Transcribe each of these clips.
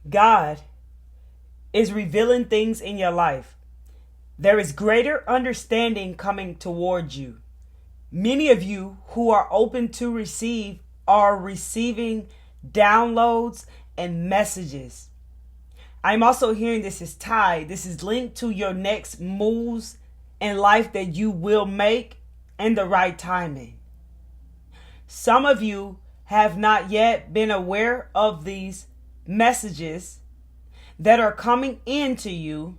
God is revealing things in your life. There is greater understanding coming towards you. Many of you who are open to receive are receiving downloads and messages. I'm also hearing this is tied. This is linked to your next moves in life that you will make in the right timing. Some of you have not yet been aware of these messages that are coming into you.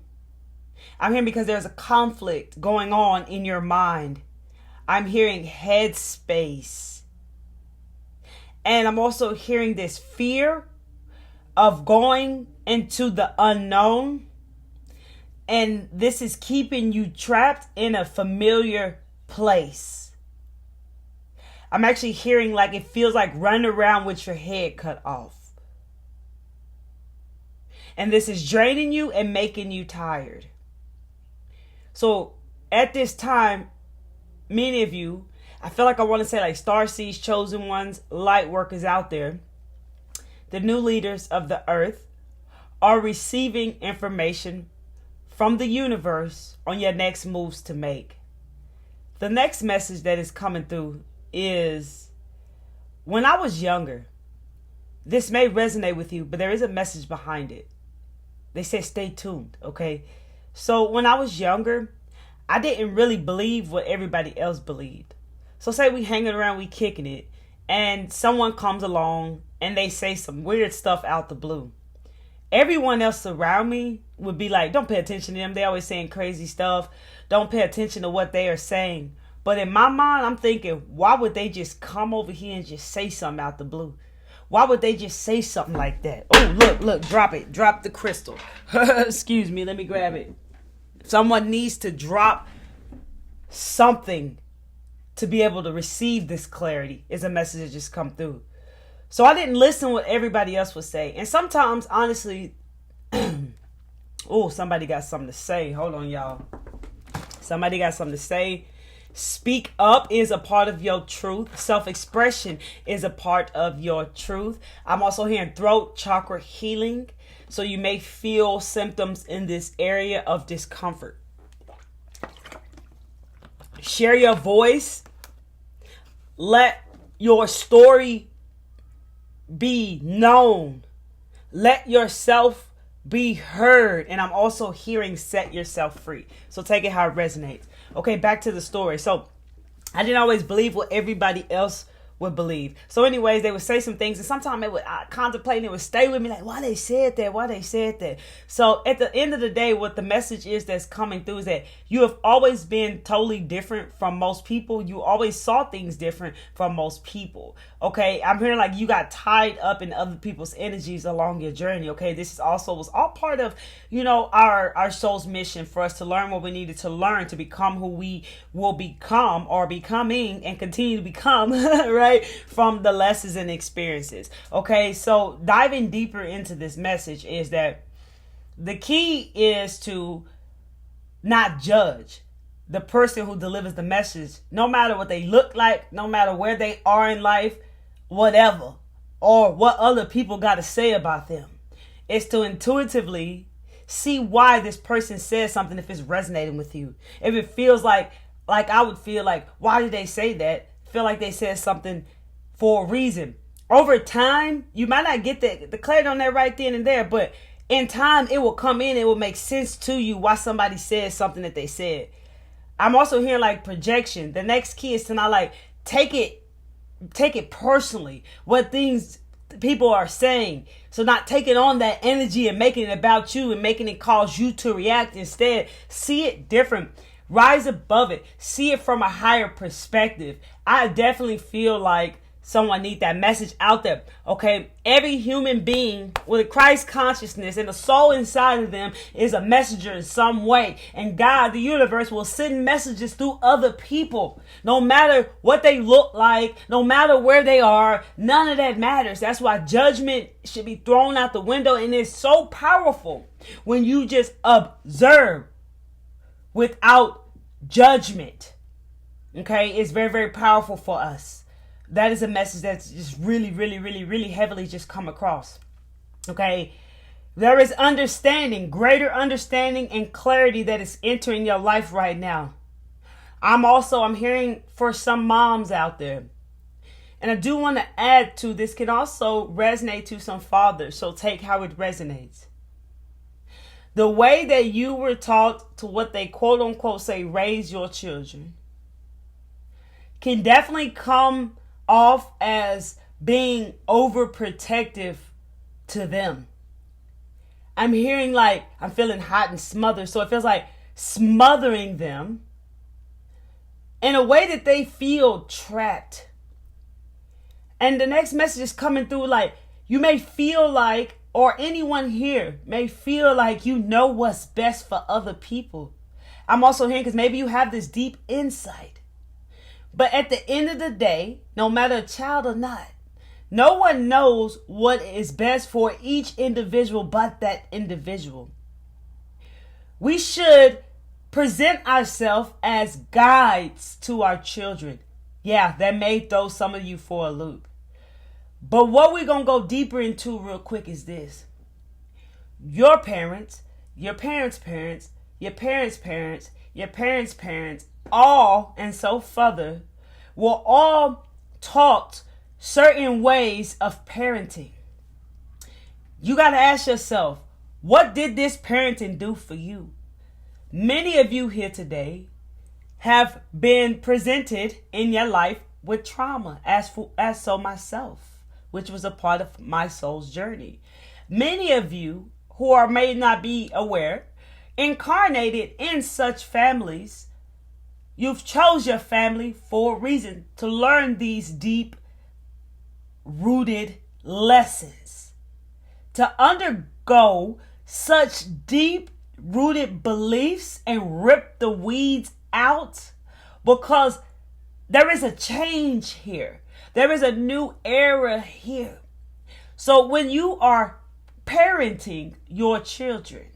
I'm hearing because there's a conflict going on in your mind. I'm hearing headspace. And I'm also hearing this fear of going into the unknown. And this is keeping you trapped in a familiar place. I'm actually hearing like it feels like running around with your head cut off. And this is draining you and making you tired. So at this time, many of you, I feel like I want to say like starseeds, chosen ones, light workers out there, the new leaders of the earth are receiving information from the universe on your next moves to make. The next message that is coming through is, when I was younger, this may resonate with you, but there is a message behind it. They say stay tuned, okay? So when I was younger, I didn't really believe what everybody else believed. So say we hanging around, we kicking it, and someone comes along and they say some weird stuff out the blue. Everyone else around me would be like, don't pay attention to them. They always saying crazy stuff. Don't pay attention to what they are saying. But in my mind, I'm thinking, why would they just come over here and just say something out the blue? Why would they just say something like that? Oh, look, drop it. Drop the crystal. Excuse me, let me grab it. Someone needs to drop something to be able to receive this clarity, is a message that just come through. So I didn't listen what everybody else would say. And sometimes, honestly, oh, somebody got something to say. Hold on, y'all. Somebody got something to say. Speak up is a part of your truth. Self-expression is a part of your truth. I'm also hearing throat chakra healing. So you may feel symptoms in this area of discomfort. Share your voice. Let your story be known. Let yourself be heard. And I'm also hearing set yourself free. So take it how it resonates. Okay, back to the story. So I didn't always believe what everybody else would believe. So anyways, they would say some things, and sometimes it would contemplate, and it would stay with me like, why they said that. So at the end of the day, what the message is that's coming through is that you have always been totally different from most people. You always saw things different from most people. Okay, I'm hearing like you got tied up in other people's energies along your journey. Okay, this is also was all part of, our soul's mission for us to learn what we needed to learn to become who we will become or becoming and continue to become, right? From the lessons and experiences. Okay, so diving deeper into this message is that the key is to not judge the person who delivers the message, no matter what they look like, no matter where they are in life, whatever, or what other people got to say about them. It's to intuitively see why this person says something if it's resonating with you. If it feels like I would feel like, why did they say that? Feel like they said something for a reason. Over time, you might not get the clarity on that right then and there, but in time, it will come in. It will make sense to you why somebody said something that they said. I'm also hearing like projection. The next key is to not like take it personally. What things people are saying. So not taking on that energy and making it about you and making it cause you to react. Instead, see it different. Rise above it. See it from a higher perspective. I definitely feel like someone needs that message out there. Okay, every human being with a Christ consciousness and a soul inside of them is a messenger in some way. And God, the universe, will send messages through other people. No matter what they look like, no matter where they are, none of that matters. That's why judgment should be thrown out the window. And it's so powerful when you just observe without judgment. Okay, it's very, very powerful for us. That is a message that's just really, really, really, really heavily just come across. Okay, There is understanding, greater understanding and clarity that is entering your life right now. I'm hearing for some moms out there. And I do want to add to this can also resonate to some fathers. So take how it resonates. The way that you were taught to what they quote unquote say raise your children can definitely come off as being overprotective to them. I'm hearing like I'm feeling hot and smothered. So it feels like smothering them in a way that they feel trapped. And the next message is coming through like you may feel like, or anyone here may feel like you know what's best for other people. I'm also hearing because maybe you have this deep insight. But at the end of the day, no matter a child or not, no one knows what is best for each individual but that individual. We should present ourselves as guides to our children. Yeah, that may throw some of you for a loop. But what we're going to go deeper into real quick is this. Your parents, your parents' parents, your parents' parents, your parents' parents, all and so further were all taught certain ways of parenting. You got to ask yourself, what did this parenting do for you? Many of you here today have been presented in your life with trauma, as so myself, which was a part of my soul's journey. Many of you who may not be aware, incarnated in such families. You've chose your family for a reason, to learn these deep rooted lessons, to undergo such deep rooted beliefs and rip the weeds out, because there is a change here. There is a new era here. So when you are parenting your children,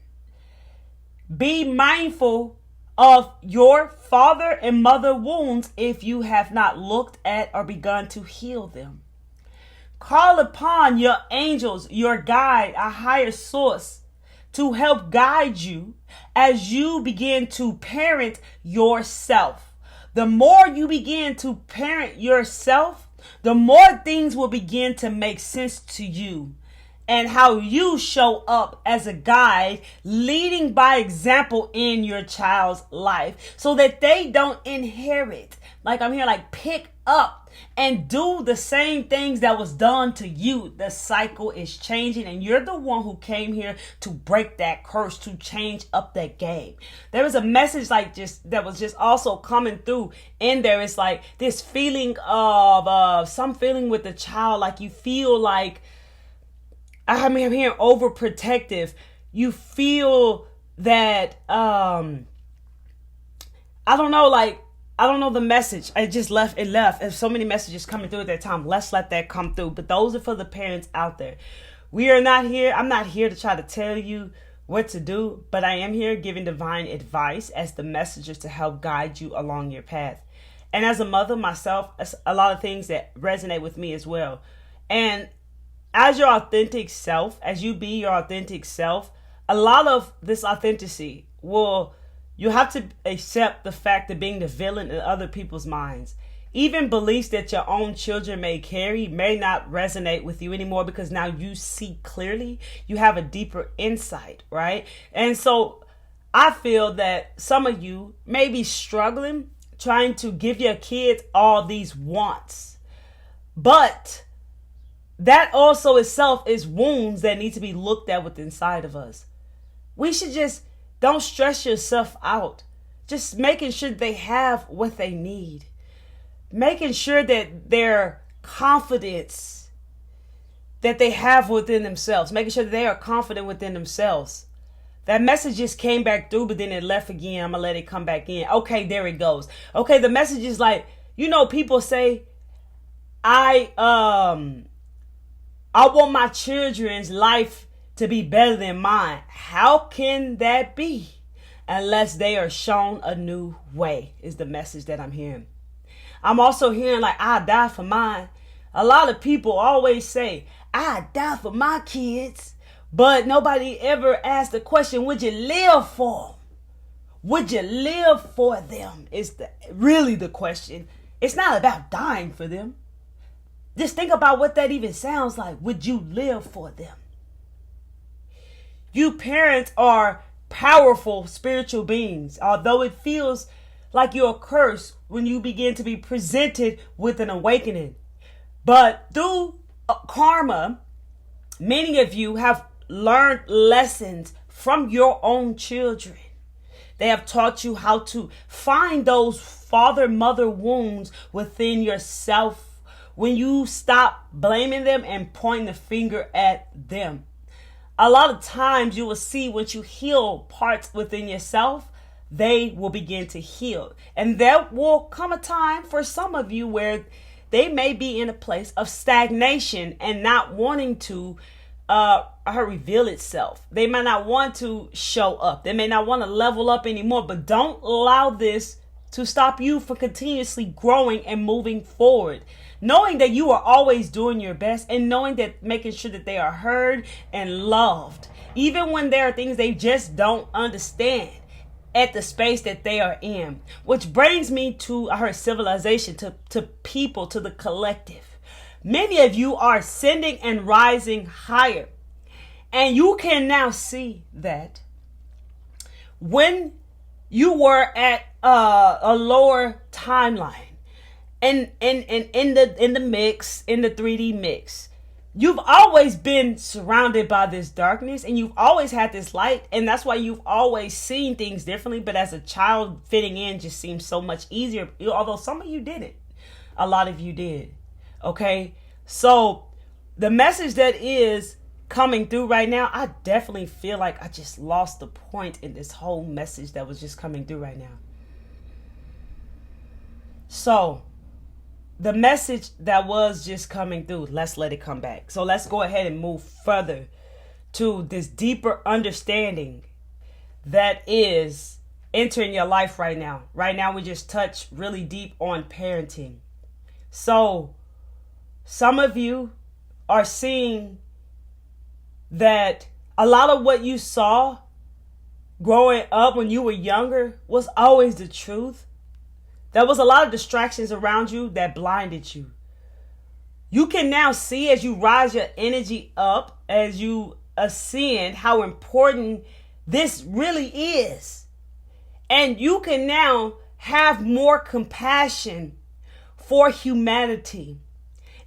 be mindful of your father and mother wounds if you have not looked at or begun to heal them. Call upon your angels, your guide, a higher source, to help guide you as you begin to parent yourself. The more you begin to parent yourself, the more things will begin to make sense to you, and how you show up as a guide, leading by example in your child's life, so that they don't inherit, like I'm here, like pick up and do the same things that was done to you. The cycle is changing, and you're the one who came here to break that curse, to change up that game. There was a message that was just also coming through in there. It's like this feeling of some feeling with the child, like you feel like, I'm hearing overprotective. You feel that I don't know the message. It left. There's so many messages coming through at that time. Let's let that come through. But those are for the parents out there. I'm not here to try to tell you what to do, but I am here giving divine advice as the messenger to help guide you along your path. And as a mother myself, a lot of things that resonate with me as well. And as your authentic self, as you be your authentic self, a lot of this authenticity you have to accept the fact of being the villain in other people's minds. Even beliefs that your own children may carry may not resonate with you anymore, because now you see clearly, you have a deeper insight, right? And so I feel that some of you may be struggling trying to give your kids all these wants, but that also itself is wounds that need to be looked at within inside of us. We should just don't stress yourself out. Just making sure they have what they need. Making sure that their confidence that they have within themselves. Making sure that they are confident within themselves. That message just came back through, but then it left again. I'm going to let it come back in. Okay, there it goes. Okay, the message is like, people say, I want my children's life to be better than mine. How can that be? Unless they are shown a new way, is the message that I'm hearing. I'm also hearing like, I die for mine. A lot of people always say, I die for my kids. But nobody ever asked the question, would you live for them? Would you live for them? Is really the question. It's not about dying for them. Just think about what that even sounds like. Would you live for them? You parents are powerful spiritual beings, although it feels like you're cursed when you begin to be presented with an awakening. But through karma, many of you have learned lessons from your own children. They have taught you how to find those father-mother wounds within yourself when you stop blaming them and pointing the finger at them. A lot of times you will see once you heal parts within yourself, they will begin to heal. And there will come a time for some of you where they may be in a place of stagnation and not wanting to reveal itself. They may not want to show up. They may not want to level up anymore, but don't allow this to stop you from continuously growing and moving forward. Knowing that you are always doing your best and knowing that making sure that they are heard and loved, even when there are things they just don't understand at the space that they are in. Which brings me to her civilization, to people, to the collective. Many of you are ascending and rising higher. And you can now see that when you were at a lower timeline and in the mix, in the 3D mix, you've always been surrounded by this darkness and you've always had this light. And that's why you've always seen things differently. But as a child, fitting in just seems so much easier. Although some of you didn't. A lot of you did. Okay, so the message that is coming through right now, I definitely feel like I just lost the point in this whole message that was just coming through right now. So the message that was just coming through, let's let it come back. So let's go ahead and move further to this deeper understanding that is entering your life right now. Right now, we just touched really deep on parenting. So some of you are seeing that a lot of what you saw growing up when you were younger was always the truth. There was a lot of distractions around you that blinded you. You can now see as you rise your energy up, as you ascend, how important this really is. And you can now have more compassion for humanity.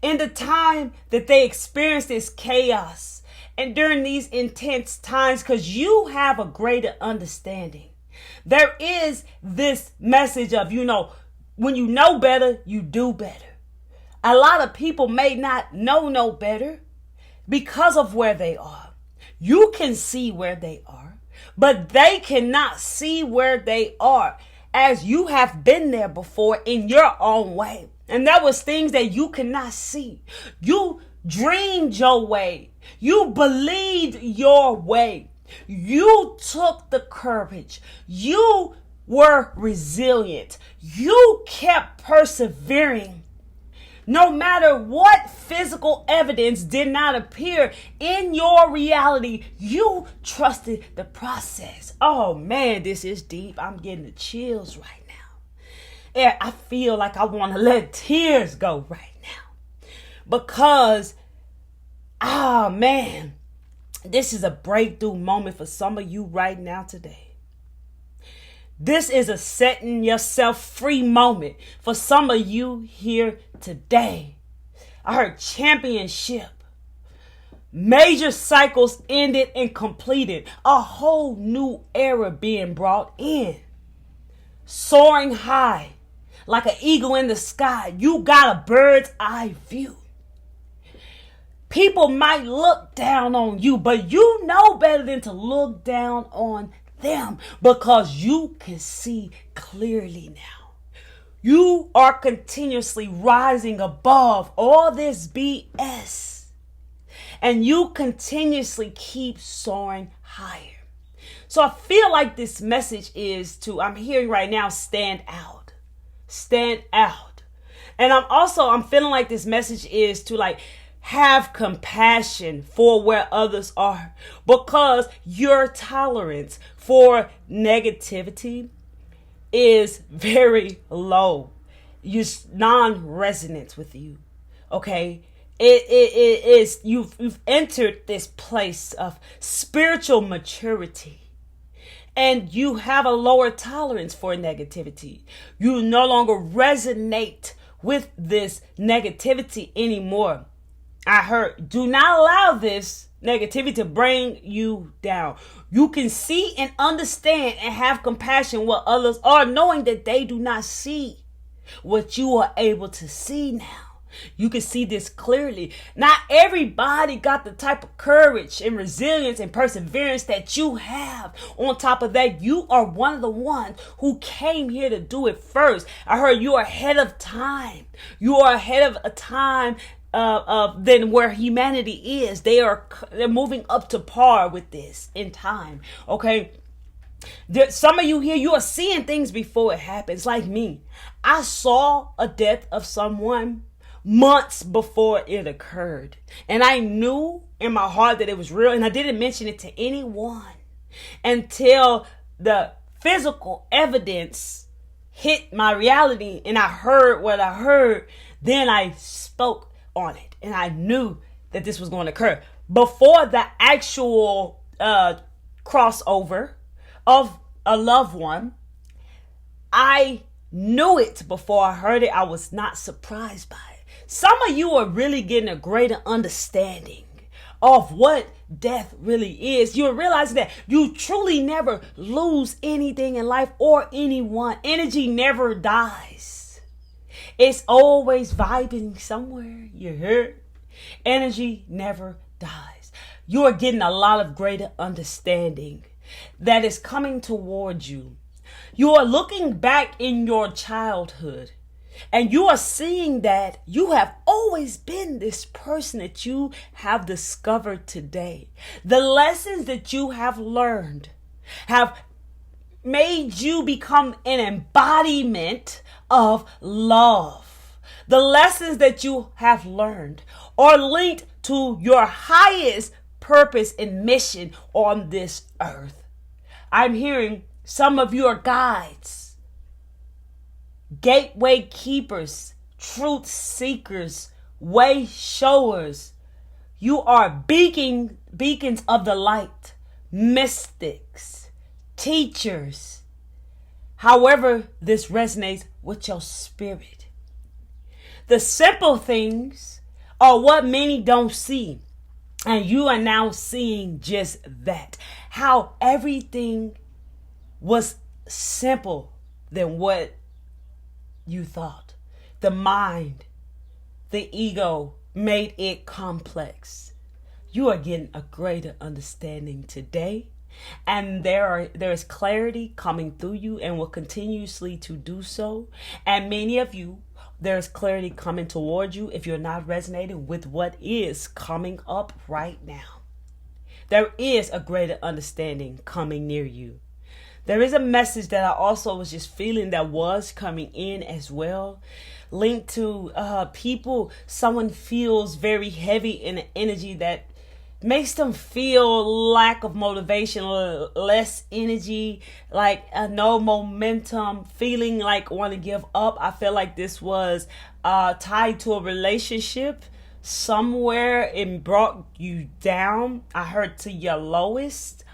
In the time that they experience this chaos and during these intense times, because you have a greater understanding. There is this message of, when you know better, you do better. A lot of people may not know no better because of where they are. You can see where they are, but they cannot see where they are as you have been there before in your own way. And that was things that you cannot see. You dreamed your way. You believed your way. You took the courage. You were resilient. You kept persevering. No matter what physical evidence did not appear in your reality, you trusted the process. Oh man, this is deep. I'm getting the chills right now. Yeah, I feel like I want to let tears go right now. Because, man, this is a breakthrough moment for some of you right now today. This is a setting yourself free moment for some of you here today. I heard championship. Major cycles ended and completed. A whole new era being brought in. Soaring high like an eagle in the sky. You got a bird's eye view. People might look down on you, but you know better than to look down on them because you can see clearly now. You are continuously rising above all this BS, and you continuously keep soaring higher. So I feel like this message is I'm hearing right now, stand out. Stand out. And I'm feeling like this message is to Have compassion for where others are, because your tolerance for negativity is very low. It's non-resonant with you. Okay? It is, you've entered this place of spiritual maturity. And you have a lower tolerance for negativity. You no longer resonate with this negativity anymore. I heard, do not allow this negativity to bring you down. You can see and understand and have compassion what others are, knowing that they do not see what you are able to see now. You can see this clearly. Not everybody got the type of courage and resilience and perseverance that you have. On top of that, you are one of the ones who came here to do it first. I heard you are ahead of time. You are ahead of a time than where humanity is. They're moving up to par with this in time. Okay. Some of you here, you are seeing things before it happens. Like me, I saw a death of someone months before it occurred. And I knew in my heart that it was real. And I didn't mention it to anyone until the physical evidence hit my reality and I heard what I heard. Then I spoke on it and I knew that this was going to occur. Before the actual crossover of a loved one, I knew it before I heard it. I was not surprised by it. Some of you are really getting a greater understanding of what death really is. You're realizing that you truly never lose anything in life or anyone. Energy never dies. It's always vibing somewhere. You heard? Energy never dies. You are getting a lot of greater understanding that is coming towards you. You are looking back in your childhood and you are seeing that you have always been this person that you have discovered today. The lessons that you have learned have made you become an embodiment of love. The lessons that you have learned are linked to your highest purpose and mission on this earth. I'm hearing some of you are guides, gateway keepers, truth seekers, way showers. You are beacons of the light, mystics, teachers. However, this resonates with your spirit. The simple things are what many don't see. And you are now seeing just that. How everything was simple than what you thought. The mind, the ego made it complex. You are getting a greater understanding today. And there is clarity coming through you and will continuously to do so. And many of you, there's clarity coming toward you if you're not resonating with what is coming up right now. There is a greater understanding coming near you. There is a message that I also was just feeling that was coming in as well, linked to people. Someone feels very heavy in an energy that makes them feel lack of motivation, less energy, like no momentum, feeling like want to give up. I feel like this was tied to a relationship. Somewhere it brought you down. I heard to your lowest,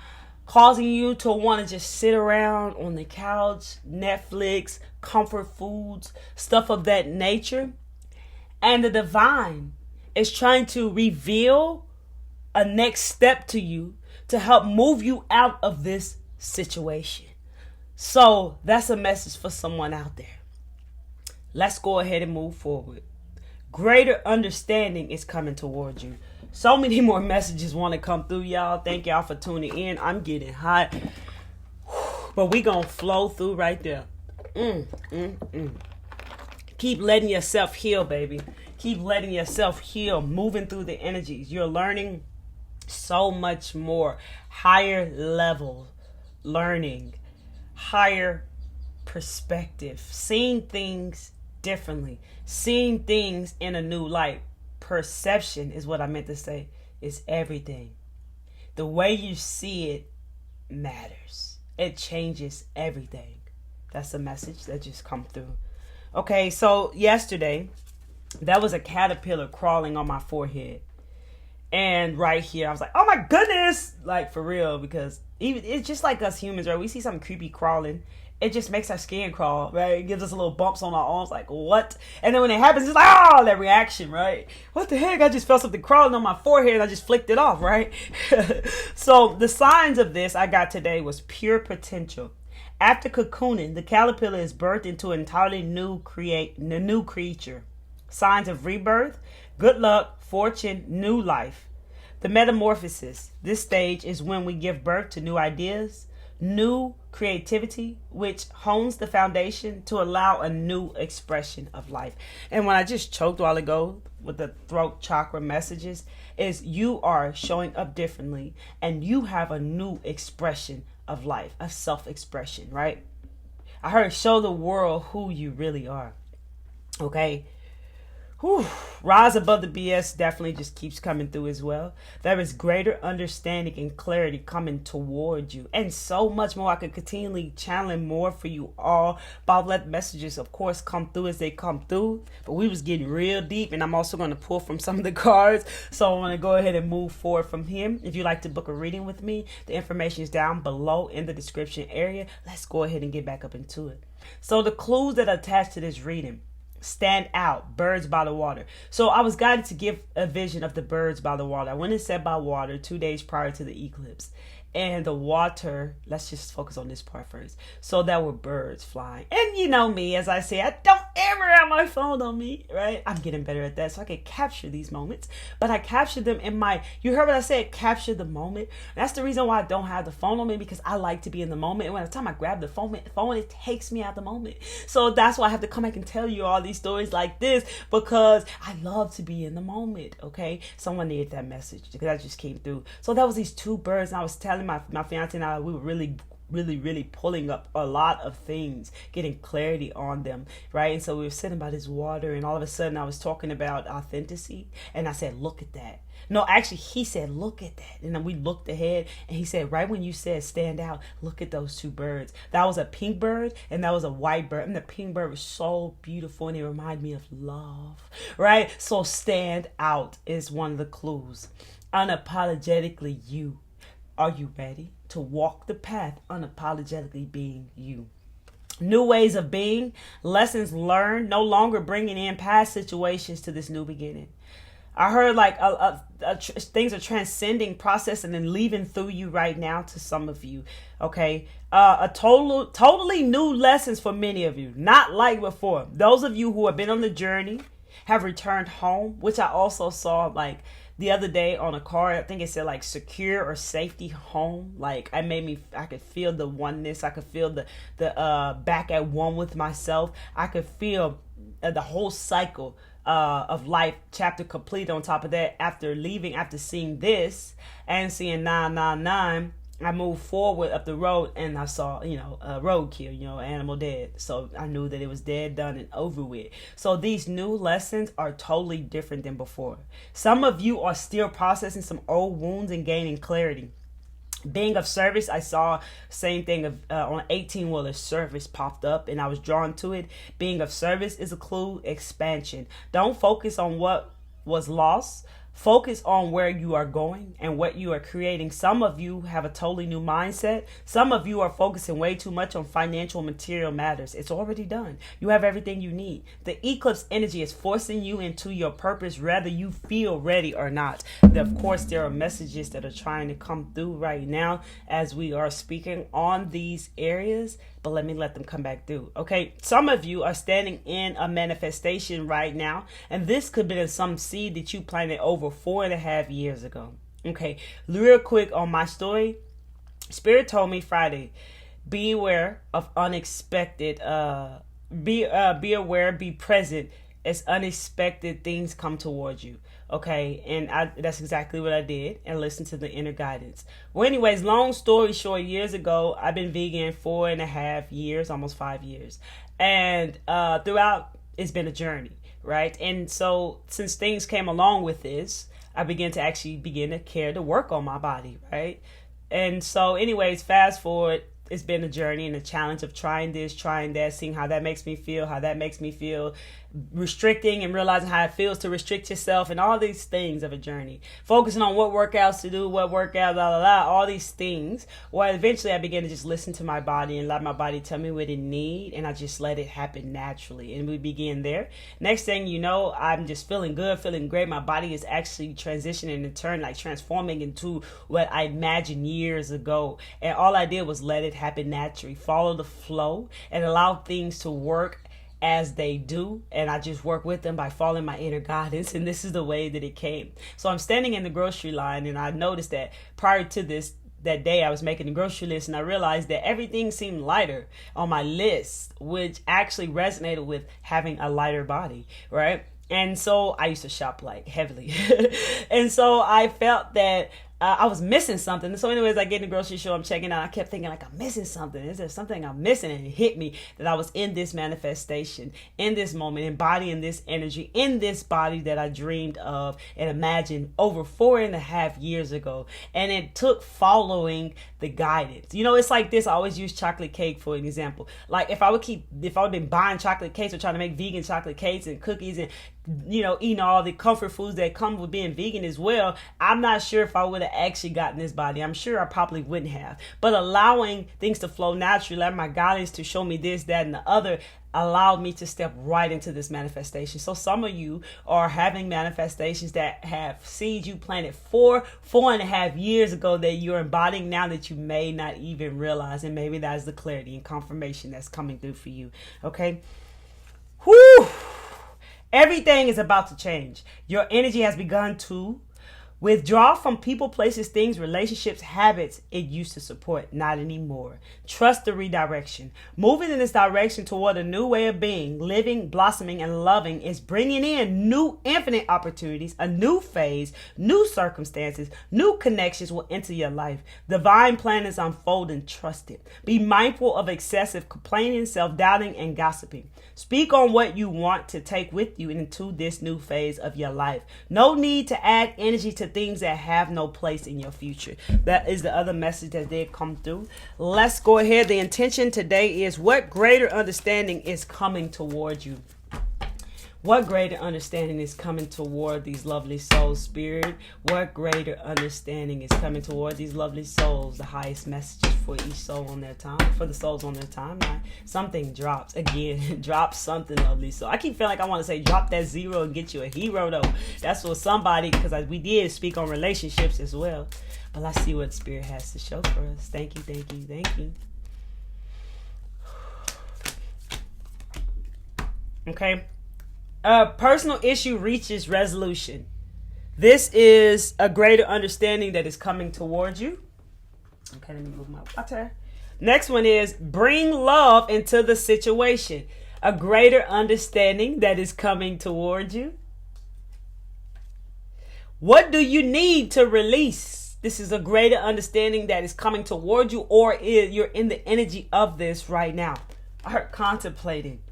causing you to want to just sit around on the couch, Netflix, comfort foods, stuff of that nature. And the divine is trying to reveal a next step to you to help move you out of this situation. So that's a message for someone out there. Let's go ahead and move forward. Greater understanding is coming towards you. So many more messages want to come through, y'all. Thank y'all for tuning in. I'm getting hot. But we gonna flow through right there. Keep letting yourself heal, baby. Keep letting yourself heal. Moving through the energies. You're learning so much more. Higher level learning. Higher perspective. Seeing things differently. Seeing things in a new light. perception is what I meant to say, is everything. The way you see it matters. It changes everything. That's a message that just come through. Okay, so yesterday, that was a caterpillar crawling on my forehead. And right here, I was like, oh my goodness! Like, for real, because even it's just like us humans, right? We see something creepy crawling, it just makes our skin crawl, right? It gives us a little bumps on our arms, like, what? And then when it happens, it's like, oh, that reaction, right? What the heck? I just felt something crawling on my forehead and I just flicked it off, right? So the signs of this I got today was pure potential. After cocooning, the caterpillar is birthed into an entirely new creature. Signs of rebirth, good luck, fortune, new life. The metamorphosis. This stage is when we give birth to new ideas, new creativity, which hones the foundation to allow a new expression of life. And when I just choked a while ago with the throat chakra messages, is you are showing up differently and you have a new expression of life, a self-expression, right? I heard show the world who you really are. Okay. Whew. Rise above the BS definitely just keeps coming through as well. There is greater understanding and clarity coming toward you, and so much more. I could continually channel more for you all. But I'll let messages, of course, come through as they come through. But we was getting real deep, and I'm also going to pull from some of the cards. So I want to go ahead and move forward from here. If you'd like to book a reading with me, the information is down below in the description area. Let's go ahead and get back up into it. So the clues that are attached to this reading. Stand out, birds by the water. So I was guided to give a vision of the birds by the water. I went and sat by water 2 days prior to the eclipse. And the water, let's just focus on this part first. So there were birds flying. And you know me, as I say, I don't ever have my phone on me, right? I'm getting better at that so I can capture these moments. But I captured them in my, you heard what I said, capture the moment. That's the reason why I don't have the phone on me, because I like to be in the moment. And when the time I grab the phone, it takes me out the moment. So that's why I have to come back and tell you all these stories like this, because I love to be in the moment, okay? Someone needed that message because that just came through. So that was these two birds, and I was telling my fiance and I, we were really pulling up a lot of things, getting clarity on them, right? And so we were sitting by this water, and all of a sudden I was talking about authenticity, and I said, look at that. No, actually, he said, look at that. And then we looked ahead, and he said, right when you said stand out, look at those two birds. That was a pink bird, and that was a white bird. And the pink bird was so beautiful, and it reminded me of love, right? So stand out is one of the clues. Unapologetically you. Are you ready to walk the path unapologetically being you? New ways of being, lessons learned, no longer bringing in past situations to this new beginning. I heard like things are transcending, processing, and leaving through you right now to some of you. Okay, totally new lessons for many of you, not like before. Those of you who have been on the journey have returned home, which I also saw like the other day on a card. I think it said like secure or safety home. Like I could feel the oneness. I could feel the back at one with myself. I could feel the whole cycle of life chapter complete. On top of that, after seeing this and seeing 999, I moved forward up the road and I saw, a roadkill, animal dead. So I knew that it was dead, done, and over with. So these new lessons are totally different than before. Some of you are still processing some old wounds and gaining clarity. Being of service, I saw same thing on 18-wheeler service popped up and I was drawn to it. Being of service is a clue, expansion. Don't focus on what was lost. Focus on where you are going and what you are creating. Some of you have a totally new mindset. Some of you are focusing way too much on financial material matters. It's already done. You have everything you need. The eclipse energy is forcing you into your purpose, whether you feel ready or not. Of course, there are messages that are trying to come through right now as we are speaking on these areas, but let me let them come back through. Okay, some of you are standing in a manifestation right now, and this could be some seed that you planted over 4.5 years ago. Okay, real quick on my story. Spirit told me Friday, be aware of unexpected, be aware, be present as unexpected things come towards you. Okay, and that's exactly what I did, and listen to the inner guidance. Well, anyways, long story short, years ago, I've been vegan 4.5 years, almost 5 years. And throughout, it's been a journey. right? And so since things came along with this, I began to care to work on my body, right? And so anyways, fast forward, it's been a journey and a challenge of trying this, trying that, seeing how that makes me feel, restricting and realizing how it feels to restrict yourself, and all these things of a journey. Focusing on what workouts to do, all these things. Well, eventually I began to just listen to my body and let my body tell me what it needs, and I just let it happen naturally. And we begin there. Next thing you know, I'm just feeling good, feeling great. My body is actually transitioning and transforming into what I imagined years ago. And all I did was let it happen naturally, follow the flow, and allow things to work as they do, and I just work with them by following my inner guidance. And this is the way that it came. So I'm standing in the grocery line, and I noticed that prior to that day I was making the grocery list, and I realized that everything seemed lighter on my list, which actually resonated with having a lighter body, right? And so I used to shop like heavily. And so I felt that I was missing something. So anyways, I get in the grocery store, I'm checking out. I kept thinking like, I'm missing something. Is there something I'm missing? And it hit me that I was in this manifestation, in this moment, embodying this energy, in this body that I dreamed of and imagined over 4.5 years ago. And it took following the guidance. You know, it's like this. I always use chocolate cake for an example. Like if I would been buying chocolate cakes or trying to make vegan chocolate cakes and cookies and, you know, eating all the comfort foods that come with being vegan as well, I'm not sure if I would have actually gotten this body. I'm sure I probably wouldn't have. But allowing things to flow naturally, letting my guidance to show me this, that, and the other, allowed me to step right into this manifestation. So some of you are having manifestations that have seeds you planted 4.5 years ago that you're embodying now that you may not even realize. And maybe that's the clarity and confirmation that's coming through for you. Okay. Whew. Everything is about to change. Your energy has begun to withdraw from people, places, things, relationships, habits it used to support. Not anymore. Trust the redirection. Moving in this direction toward a new way of being, living, blossoming, and loving is bringing in new infinite opportunities, a new phase, new circumstances, new connections will enter your life. Divine plan is unfolding. Trust it. Be mindful of excessive complaining, self-doubting, and gossiping. Speak on what you want to take with you into this new phase of your life. No need to add energy to things that have no place in your future. That is the other message that did come through. Let's go ahead. The intention today is what greater understanding is coming toward you. What greater understanding is coming toward these lovely souls, Spirit? What greater understanding is coming toward these lovely souls? The highest messages for each soul on their time, for the souls on their timeline. Something drops. Again, drop something lovely. So I keep feeling like I want to say drop that 0 and get you a hero though. That's what somebody, because we did speak on relationships as well. But let's see what Spirit has to show for us. Thank you, thank you, thank you. Okay. A personal issue reaches resolution. This is a greater understanding that is coming towards you. Okay, let me move my water. Next one is bring love into the situation. A greater understanding that is coming towards you. What do you need to release? This is a greater understanding that is coming towards you, or you're in the energy of this right now. I heard contemplating.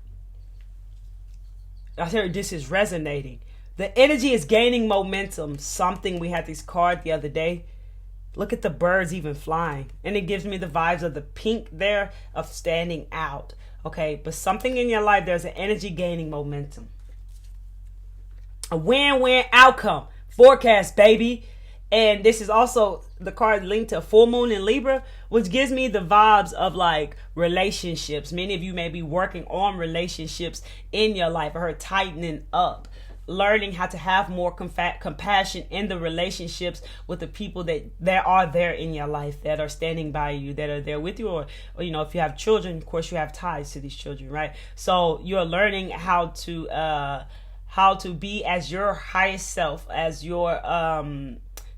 I heard this is resonating. The energy is gaining momentum. Something, we had this card the other day. Look at the birds even flying. And it gives me the vibes of the pink there of standing out. Okay, but something in your life, there's an energy gaining momentum. A win-win outcome. Forecast, baby. And this is also the card linked to full moon in Libra, which gives me the vibes of like relationships. Many of you may be working on relationships in your life. I heard tightening up, learning how to have more compassion in the relationships with the people that are there in your life, that are standing by you, that are there with you, or you know, if you have children, of course you have ties to these children, right? So you're learning how to be as your highest self, as your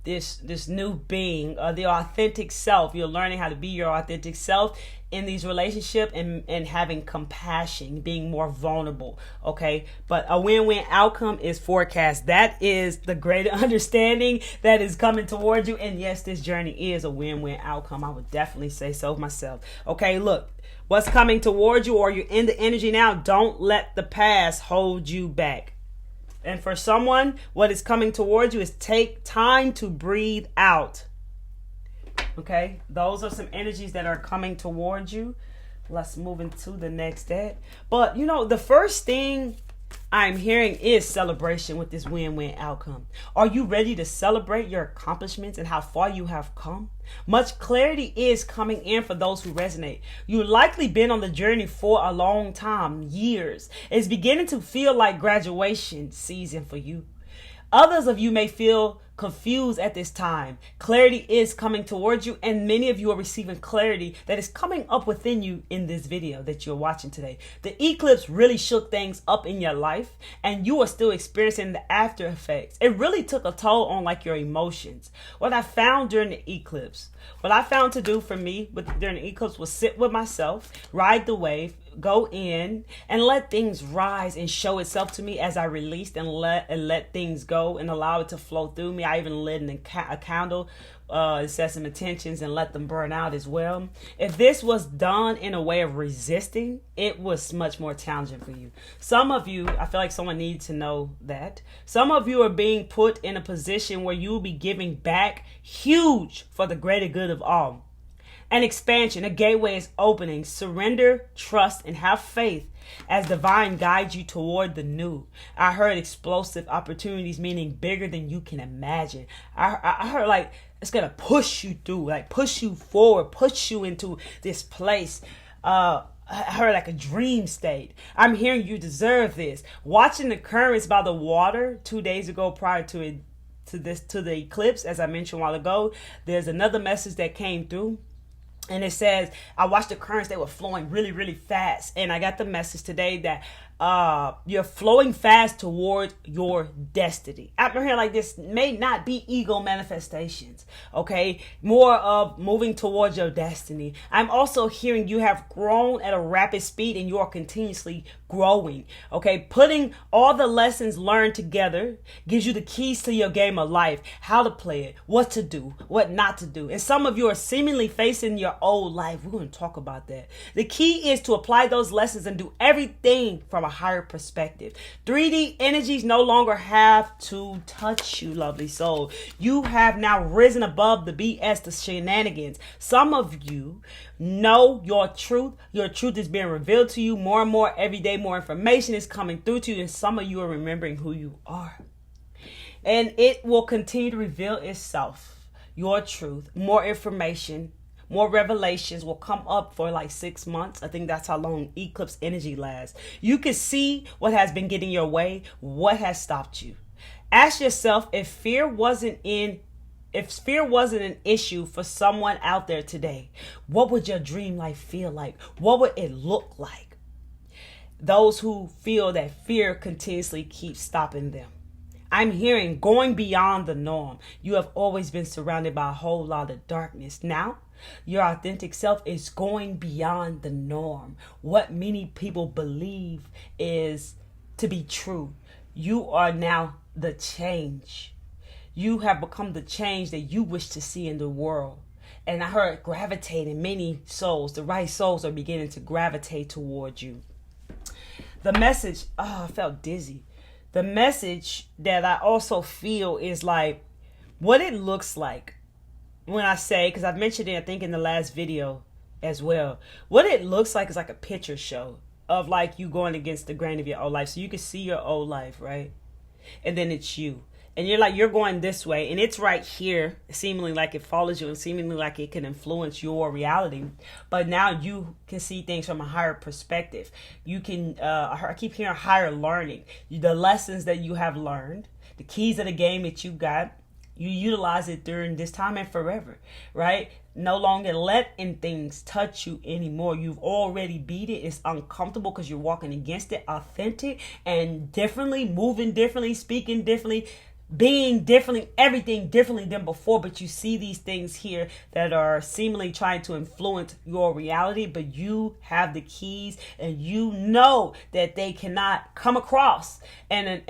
this new being, the authentic self. You're learning how to be your authentic self in these relationships, and having compassion, being more vulnerable. Okay, but a win-win outcome is forecast. That is the greater understanding that is coming towards you. And yes, this journey is a win-win outcome. I would definitely say so myself. Okay, look, what's coming towards you, or you're in the energy now. Don't let the past hold you back. And for someone, what is coming towards you is take time to breathe out. Okay, those are some energies that are coming towards you. Let's move into the next step. But you know, the first thing I'm hearing is celebration with this win-win outcome. Are you ready to celebrate your accomplishments and how far you have come? Much clarity is coming in for those who resonate. You've likely been on the journey for a long time, years. It's beginning to feel like graduation season for you. Others of you may feel confused at this time. Clarity is coming towards you, and many of you are receiving clarity that is coming up within you in this video that you're watching today. The eclipse really shook things up in your life, and you are still experiencing the after effects. It really took a toll on like your emotions. What I found during the eclipse, what I found to do for me during the eclipse was sit with myself, ride the wave, go in and let things rise and show itself to me as I released and let things go and allow it to flow through me. I even lit a candle, set some intentions and let them burn out as well. If this was done in a way of resisting, it was much more challenging for you. Some of you, I feel like someone needs to know that. Some of you are being put in a position where you will be giving back huge for the greater good of all. An expansion, a gateway is opening. Surrender, trust, and have faith as divine guides you toward the new. I heard explosive opportunities, meaning bigger than you can imagine. I heard like it's going to push you through, like push you forward, push you into this place. I heard like a dream state. I'm hearing you deserve this. Watching the currents by the water 2 days ago prior to the eclipse, as I mentioned a while ago, there's another message that came through. And it says, I watched the currents, they were flowing really, really fast. And I got the message today that you're flowing fast toward your destiny. I'm hearing like this may not be ego manifestations, okay? More of moving towards your destiny. I'm also hearing you have grown at a rapid speed and you are continuously growing, okay? Putting all the lessons learned together gives you the keys to your game of life, how to play it, what to do, what not to do. And some of you are seemingly facing your old life. We're going to talk about that. The key is to apply those lessons and do everything from a higher perspective. 3D energies no longer have to touch you, lovely soul. You have now risen above the BS, the shenanigans. Some of you know your truth. Your truth is being revealed to you more and more every day. More information is coming through to you, and some of you are remembering who you are. And it will continue to reveal itself, your truth, more information. More revelations will come up for like 6 months. I think that's how long eclipse energy lasts. You can see what has been getting your way, what has stopped you. Ask yourself if fear wasn't an issue for someone out there today, what would your dream life feel like? What would it look like? Those who feel that fear continuously keeps stopping them. I'm hearing going beyond the norm. You have always been surrounded by a whole lot of darkness. Now, your authentic self is going beyond the norm. What many people believe is to be true. You are now the change. You have become the change that you wish to see in the world. And I heard gravitating, many souls, the right souls are beginning to gravitate towards you. The message, I felt dizzy. The message that I also feel is like what it looks like when I say, because I've mentioned it, I think, in the last video as well. What it looks like is like a picture show of like you going against the grain of your old life. So you can see your old life, right? And then it's you. And you're going this way, and it's right here, seemingly like it follows you and seemingly like it can influence your reality. But now you can see things from a higher perspective. You can, I keep hearing higher learning. The lessons that you have learned, the keys of the game that you got, you utilize it during this time and forever, right? No longer letting things touch you anymore. You've already beat it. It's uncomfortable because you're walking against it, authentic and differently, moving differently, speaking differently. being differently, everything differently than before, but you see these things here that are seemingly trying to influence your reality, but you have the keys and you know that they cannot come across and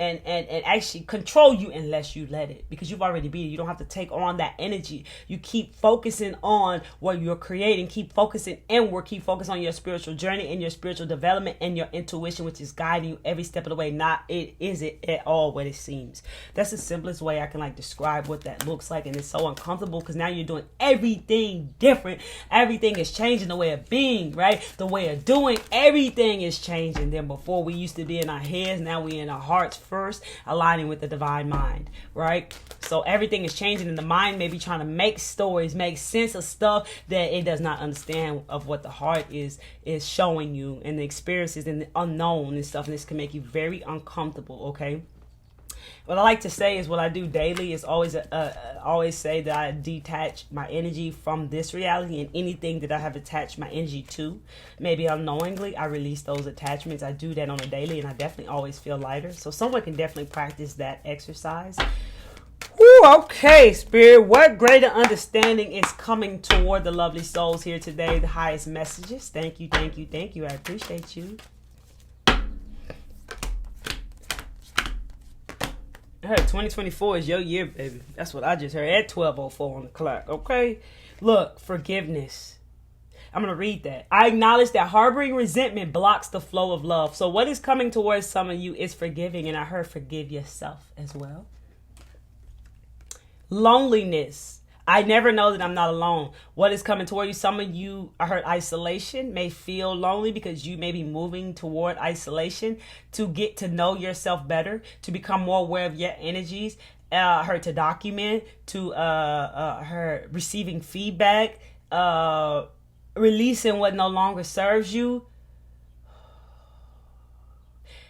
actually control you unless you let it, because you've already been. You don't have to take on that energy. You keep focusing on what you're creating, keep focusing inward, keep focusing on your spiritual journey and your spiritual development and your intuition, which is guiding you every step of the way. Not it is it at all what it seems. That's the simplest way I can describe what that looks like. And it's so uncomfortable because now you're doing everything different. Everything is changing, the way of being, right? The way of doing, everything is changing. Then before we used to be in our heads, now we in our hearts first, aligning with the divine mind, right? So everything is changing, and the mind may be trying to make stories, make sense of stuff that it does not understand of what the heart is showing you, and the experiences and the unknown and stuff. And this can make you very uncomfortable, okay? What I like to say is what I do daily is always say that I detach my energy from this reality, and anything that I have attached my energy to, maybe unknowingly, I release those attachments. I do that on a daily, and I definitely always feel lighter. So someone can definitely practice that exercise. Ooh, okay, Spirit. What greater understanding is coming toward the lovely souls here today? The highest messages. Thank you, thank you, thank you. I appreciate you. I heard 2024 is your year, baby. That's what I just heard at 12:04 on the clock. Okay? Look, forgiveness. I'm going to read that. I acknowledge that harboring resentment blocks the flow of love. So what is coming towards some of you is forgiving. And I heard forgive yourself as well. Loneliness. I never know that I'm not alone. What is coming toward you? Some of you, I heard isolation, may feel lonely because you may be moving toward isolation to get to know yourself better, to become more aware of your energies. I heard to document, to her receiving feedback, releasing what no longer serves you,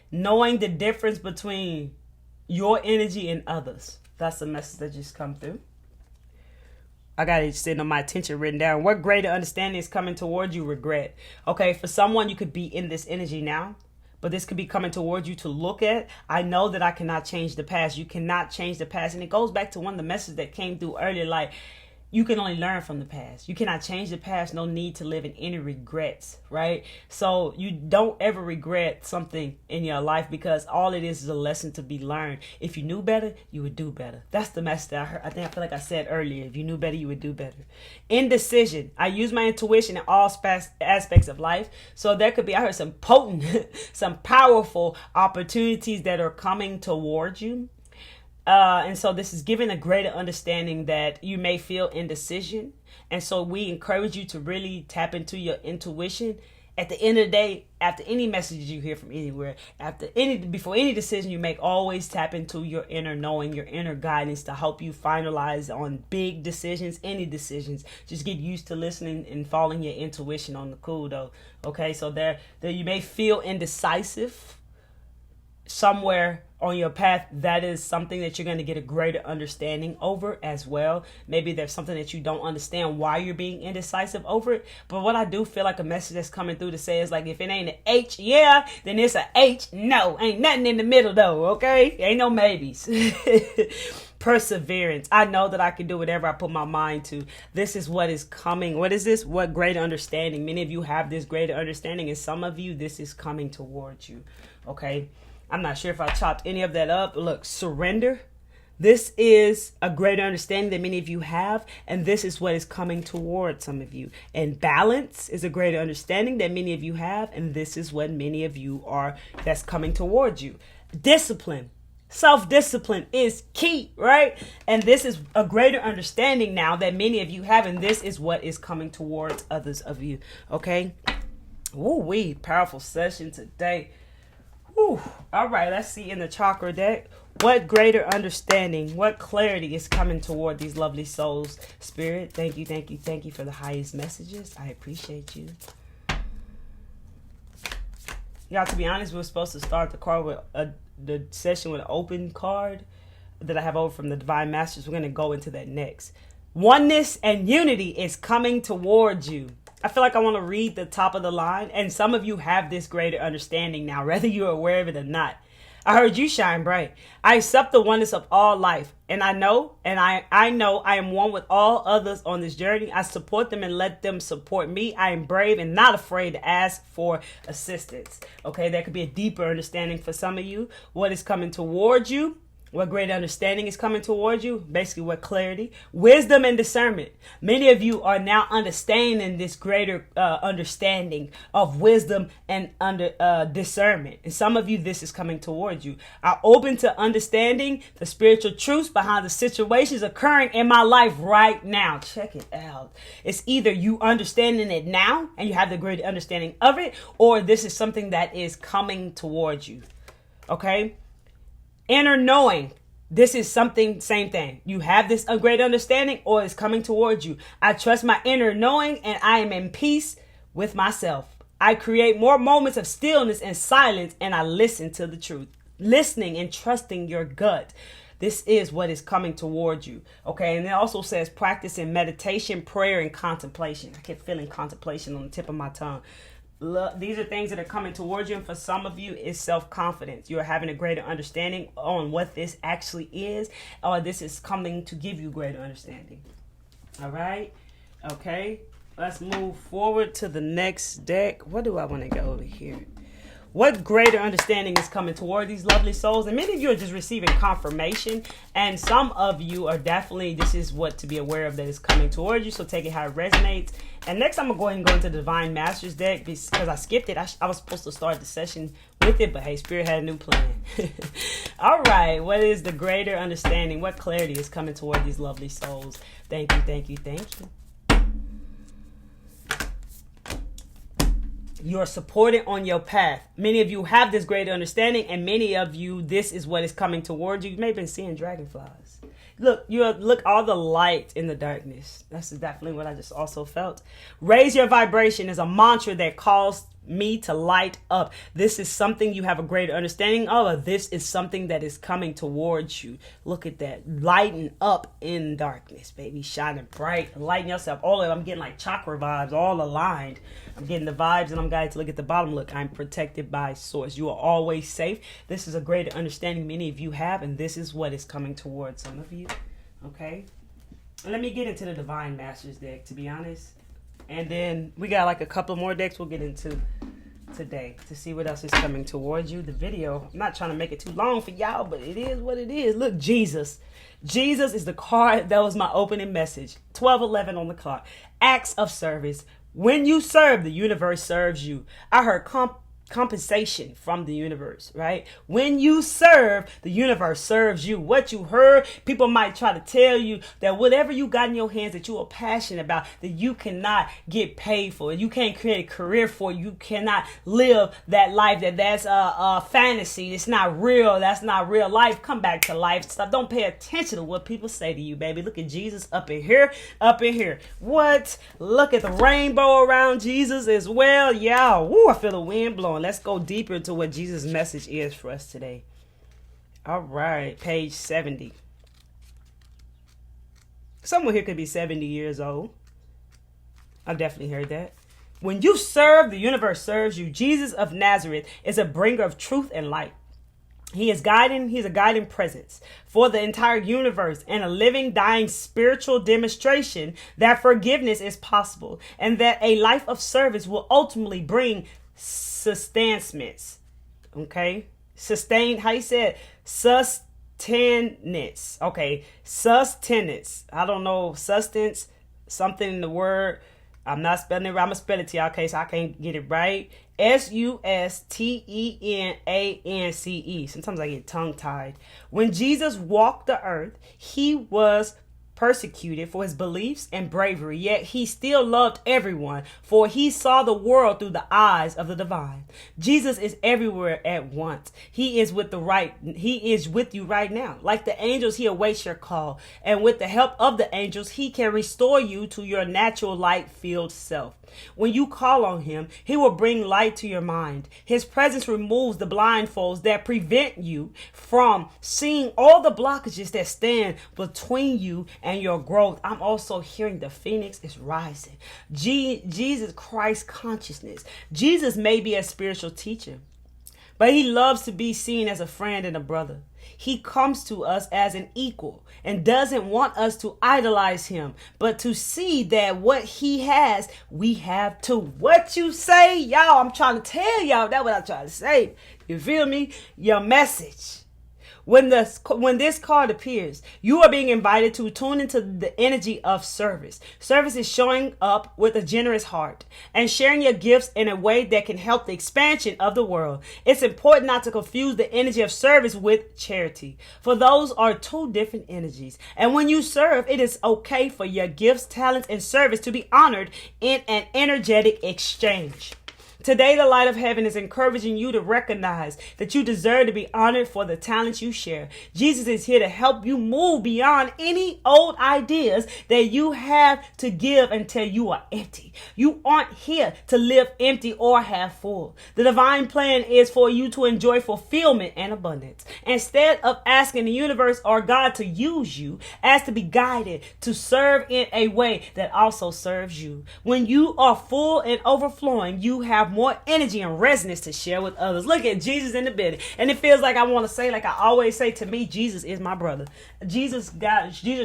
knowing the difference between your energy and others. That's the message that just come through. I got it sitting on my attention written down. What greater understanding is coming towards you? Regret. Okay, for someone, you could be in this energy now, but this could be coming towards you to look at. I know that I cannot change the past. You cannot change the past. And it goes back to one of the messages that came through earlier, like, you can only learn from the past. You cannot change the past. No need to live in any regrets, right? So you don't ever regret something in your life, because all it is a lesson to be learned. If you knew better, you would do better. That's the message that I heard. I feel like I said earlier, if you knew better, you would do better. Indecision. I use my intuition in all aspects of life. So there could be, I heard some potent, some powerful opportunities that are coming towards you. And so this is giving a greater understanding that you may feel indecision. And so we encourage you to really tap into your intuition. At the end of the day, after any messages you hear from anywhere, before any decision you make, always tap into your inner knowing, your inner guidance to help you finalize on big decisions, any decisions. Just get used to listening and following your intuition on the cool though. Okay, so there you may feel indecisive somewhere on your path. That is something that you're going to get a greater understanding over as well. Maybe there's something that you don't understand why you're being indecisive over it. But what I do feel like a message that's coming through to say is like, if it ain't an H, yeah, then it's a H. No, ain't nothing in the middle though. Okay, ain't no maybes. Perseverance. I know that I can do whatever I put my mind to. This is what is coming. What is this? What greater understanding? Many of you have this greater understanding, and some of you, this is coming towards you. Okay. I'm not sure if I chopped any of that up. Look, surrender. This is a greater understanding that many of you have, and this is what is coming towards some of you. And balance is a greater understanding that many of you have, and this is what many of you are, that's coming towards you. Discipline. Self-discipline is key, right? And this is a greater understanding now that many of you have, and this is what is coming towards others of you. Okay? Woo-wee, powerful session today. Whew. All right, let's see in the chakra deck. What greater understanding, what clarity is coming toward these lovely souls? Spirit, thank you, thank you, thank you for the highest messages. I appreciate you. Y'all, to be honest, we were supposed to start the card with the session with an open card that I have over from the Divine Masters. We're going to go into that next. Oneness and unity is coming towards you. I feel like I want to read the top of the line, and some of you have this greater understanding now, whether you're aware of it or not. I heard you shine bright. I accept the oneness of all life. And I know I am one with all others on this journey. I support them and let them support me. I am brave and not afraid to ask for assistance. Okay, that could be a deeper understanding for some of you. What is coming towards you? What greater understanding is coming towards you? Basically, what clarity, wisdom, and discernment. Many of you are now understanding this greater understanding of wisdom and discernment. And some of you, this is coming towards you. Are open to understanding the spiritual truths behind the situations occurring in my life right now. Check it out. It's either you understanding it now and you have the greater understanding of it, or this is something that is coming towards you. Okay? Inner knowing, this is something, same thing. You have this great understanding or it's coming towards you. I trust my inner knowing and I am in peace with myself. I create more moments of stillness and silence and I listen to the truth. Listening and trusting your gut. This is what is coming towards you. Okay, and it also says practice in meditation, prayer, and contemplation. I kept feeling contemplation on the tip of my tongue. Look, these are things that are coming towards you, and for some of you, it's self-confidence. You're having a greater understanding on what this actually is, or this is coming to give you greater understanding. All right? Okay, let's move forward to the next deck. What do I want to go over here? What greater understanding is coming toward these lovely souls? And many of you are just receiving confirmation. And some of you are definitely, this is what to be aware of that is coming toward you. So take it how it resonates. And next I'm going to go ahead and go into the Divine Masters deck because I skipped it. I was supposed to start the session with it, but hey, Spirit had a new plan. All right. What is the greater understanding? What clarity is coming toward these lovely souls? Thank you, thank you, thank you. You're supported on your path. Many of you have this greater understanding, and many of you, this is what is coming towards you. You may have been seeing dragonflies. Look, all the light in the darkness. That's definitely what I just also felt. Raise your vibration is a mantra that calls me to light up. This is something you have a greater understanding of, or this is something that is coming towards you. Look at that. Lighten up in darkness, baby. Shining bright. Lighten yourself. All of it. I'm getting like chakra vibes all aligned. I'm getting the vibes, and I'm guided to look at the bottom. Look, I'm protected by source. You are always safe. This is a greater understanding many of you have, and this is what is coming towards some of you. Okay? And let me get into the Divine Masters deck, to be honest. And then we got like a couple more decks we'll get into today to see what else is coming towards you. The video, I'm not trying to make it too long for y'all, but it is what it is. Look, Jesus. Jesus is the card that was my opening message. 12:11 on the clock. Acts of service. When you serve, the universe serves you. I heard compensation from the universe, right? When you serve, the universe serves you. What you heard, people might try to tell you that whatever you got in your hands that you are passionate about, that you cannot get paid for, you can't create a career for, you cannot live that life, that's a fantasy, it's not real, that's not real life. Come back to life. Stop. Don't pay attention to what people say to you, baby. Look at Jesus up in here, up in here. What? Look at the rainbow around Jesus as well. Yeah, woo, I feel the wind blowing. Let's go deeper into what Jesus' message is for us today. All right, page 70. Someone here could be 70 years old. I've definitely heard that. When you serve, the universe serves you. Jesus of Nazareth is a bringer of truth and light. He's a guiding presence for the entire universe and a living, dying spiritual demonstration that forgiveness is possible and that a life of service will ultimately bring sustenance. Okay? Sustain, how you said? Sustenance. Okay. Sustenance. I don't know. Sustenance. Something in the word. I'm not spelling it right. I'm going to spell it to y'all in case I can't get it right. Sustenance. Sometimes I get tongue-tied. When Jesus walked the earth, he was persecuted for his beliefs and bravery, yet he still loved everyone, for he saw the world through the eyes of the divine. Jesus is everywhere at once. He is with you right now. Like the angels, he awaits your call, and with the help of the angels, he can restore you to your natural light-filled self. When you call on him, he will bring light to your mind. His presence removes the blindfolds that prevent you from seeing all the blockages that stand between you and your growth. I'm also hearing the phoenix is rising. Jesus Christ consciousness. Jesus may be a spiritual teacher, but he loves to be seen as a friend and a brother. He comes to us as an equal and doesn't want us to idolize him, but to see that what he has, we have too. What you say, y'all? I'm trying to tell y'all. That's what I'm trying to say. You feel me? Your message. When this card appears, you are being invited to tune into the energy of service. Service is showing up with a generous heart and sharing your gifts in a way that can help the expansion of the world. It's important not to confuse the energy of service with charity, for those are two different energies. And when you serve, it is okay for your gifts, talents, and service to be honored in an energetic exchange. Today, the light of heaven is encouraging you to recognize that you deserve to be honored for the talents you share. Jesus is here to help you move beyond any old ideas that you have to give until you are empty. You aren't here to live empty or half full. The divine plan is for you to enjoy fulfillment and abundance. Instead of asking the universe or God to use you, ask to be guided to serve in a way that also serves you. When you are full and overflowing, you have more energy and resonance to share with others. Look at Jesus in the building. And it feels like I want to say, like I always say, to me, Jesus is my brother. Jesus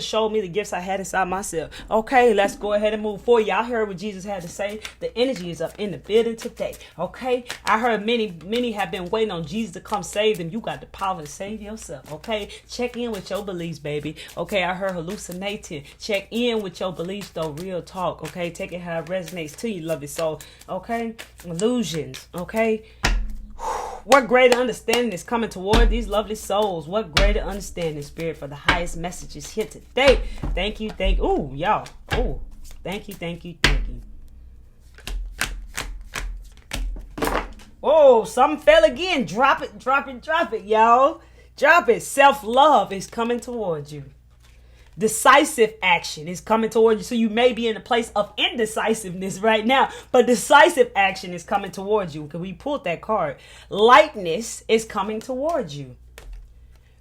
showed me the gifts I had inside myself. Okay, let's go ahead and move forward. Y'all heard what Jesus had to say. The energy is up in the building today. Okay, I heard many have been waiting on Jesus to come save them. You got the power to save yourself. Okay, check in with your beliefs, baby. Okay, I heard hallucinating. Check in with your beliefs, though. Real talk. Okay, take it how it resonates to you, lovely soul. Okay, illusions. Okay, what greater understanding is coming toward these lovely souls? What greater understanding, Spirit, for the highest messages here today? Thank you. Ooh, y'all. Ooh, thank you. Oh, something fell again. Drop it, y'all. Drop it. Self-love is coming towards you. Decisive action is coming towards you. So you may be in a place of indecisiveness right now, but decisive action is coming towards you because we pulled that card. Lightness is coming towards you.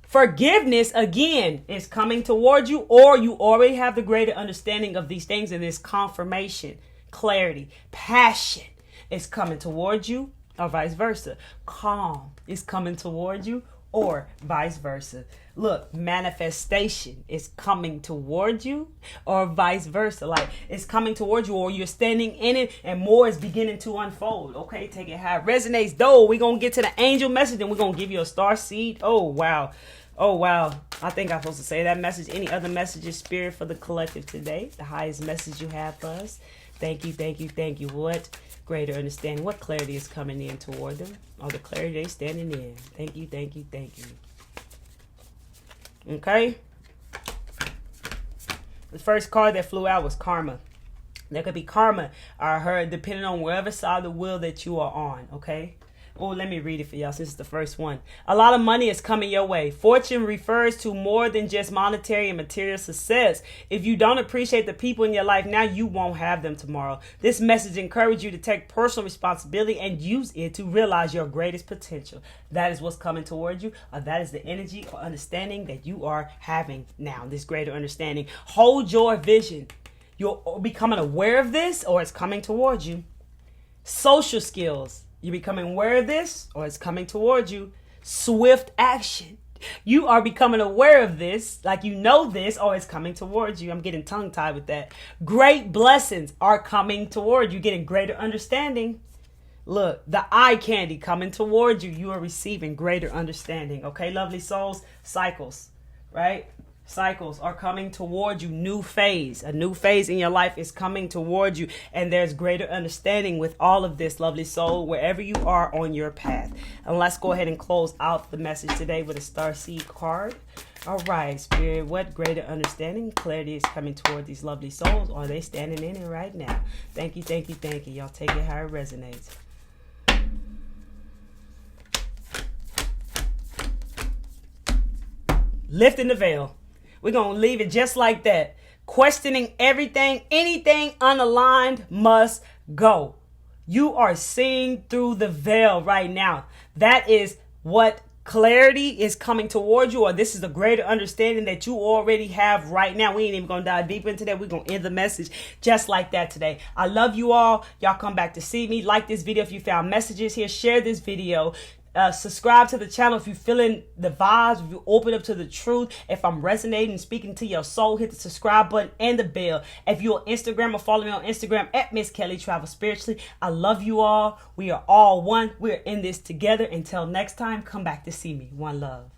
Forgiveness, again, is coming towards you, or you already have the greater understanding of these things, and this confirmation, clarity, passion is coming towards you, or vice versa. Calm is coming towards you, or vice versa. Look, manifestation is coming towards you, or vice versa. Like it's coming towards you, or you're standing in it and more is beginning to unfold. Okay, take it how it resonates. Though we're going to get to the angel message and we're going to give you a star seed. Oh, wow. I think I'm supposed to say that message. Any other messages, Spirit, for the collective today? The highest message you have for us. Thank you. What greater understanding, what clarity is coming in toward them, or the clarity they're standing in. Thank you. Okay. The first card that flew out was karma. There could be karma, I heard, depending on wherever side of the wheel that you are on. Okay. Oh, let me read it for y'all since it's the first one. A lot of money is coming your way. Fortune refers to more than just monetary and material success. If you don't appreciate the people in your life now, you won't have them tomorrow. This message encourages you to take personal responsibility and use it to realize your greatest potential. That is what's coming towards you, or that is the energy or understanding that you are having now, this greater understanding. Hold your vision. You're becoming aware of this, or it's coming towards you. Social skills. You're becoming aware of this, or it's coming towards you. Swift action. You are becoming aware of this, like you know this, or it's coming towards you. I'm getting tongue-tied with that. Great blessings are coming toward you. Getting greater understanding. Look, the eye candy coming towards you. You are receiving greater understanding. Okay, lovely souls? Cycles, right? Cycles are coming towards you. New phase. A new phase in your life is coming towards you. And there's greater understanding with all of this, lovely soul, wherever you are on your path. And let's go ahead and close out the message today with a Starseed card. All right, Spirit, what greater understanding, clarity is coming toward these lovely souls? Or are they standing in it right now? Thank you. Y'all take it how it resonates. Lifting the veil. We're going to leave it just like that. Questioning everything, anything unaligned must go. You are seeing through the veil right now. That is what clarity is coming towards you, or this is a greater understanding that you already have right now. We ain't even going to dive deep into that. We're going to end the message just like that today. I love you all. Y'all come back to see me. Like this video if you found messages here. Share this video. Subscribe to the channel if you're feeling the vibes, if you open up to the truth, if I'm resonating and speaking to your soul. Hit the subscribe button and the bell. If you're on Instagram, or follow me on Instagram at Miss Kelly Travel Spiritually. I love you all. We are all one. We're in this together. Until next time, come back to see me. One love.